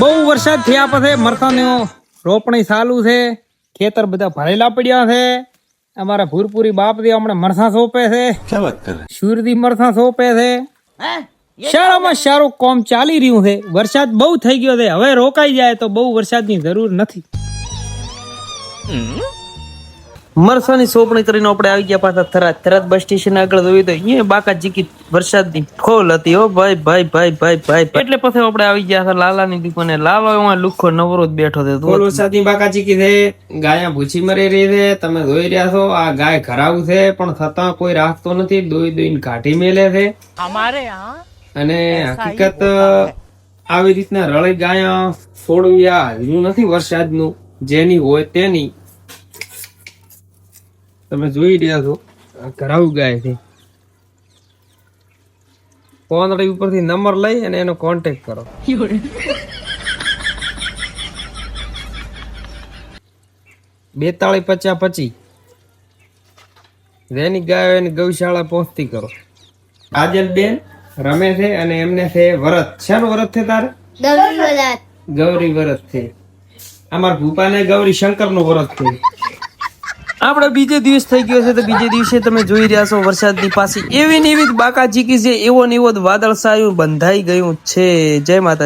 બહુ વરસાદ થયા પછી મરસાની રોપણી ચાલુ છે, ખેતર બધા ભરેલા પડ્યા છે. અમારા ભૂરપુરી બાપ દે હમણાં મરસા સોંપે છે, સુરદી મરસા સોંપે છે. સારામાં સારું કામ ચાલી રહ્યું છે. વરસાદ બહુ થઈ ગયો છે, હવે રોકાઈ જાય તો બહુ વરસાદની જરૂર નથી. મરસાની સોંપણી કરીને આપણે આવી ગયા પાછા થરાદ. થરાદ બસ સ્ટેશન આગળ જોયું તો અહીંયા બાકા ચીકી વરસાદની ફોલ હતી. હો ભાઈ ભાઈ ભાઈ ભાઈ ભાઈ. એટલે પછી આપણે આવી ગયા હતા લાલાની દુકાને. લાલો એમાં લુખો નવરો જ બેઠો છે. ફોલ વરસાદની બાકા ચીકી છે. ગાયા ભૂસી મરી રહી છે, તમે જોઈ રહ્યા છો. આ ગાય ખરાબ છે પણ છતાં કોઈ રાખતો નથી, દોઈ દોઈને કાઢી મેલે છે. અને હકીકત આવી રીતના રળી ગાયા છોડવ્યા હાલ્યું નથી વરસાદનું, જેની હોય તેની. તમે જોઈ રહ્યા છો ઘરાવું ગાય છે. કોનડી ઉપરથી નંબર લઈ અને એનો કોન્ટેક્ટ કરો. 4250 જેની ગાય એની ગૌશાળા પહોંચતી કરો. કાજલ બેન રમે છે અને એમને છે વરત. શાનું વરત છે તારે? ગૌરી વરત છે. અમારા ભૂપાને ગૌરી શંકર નું વરત છે. આપણે બીજે દિવસ થઈ ગયો છે તો બીજે દિવસે તમે જોઈ રહ્યા છો વરસાદની પાછી એવી ને એવી બાકા ચીકી છે. એવો ને એવો વાદળ સાયું બંધાઈ ગયું છે. જય માતા.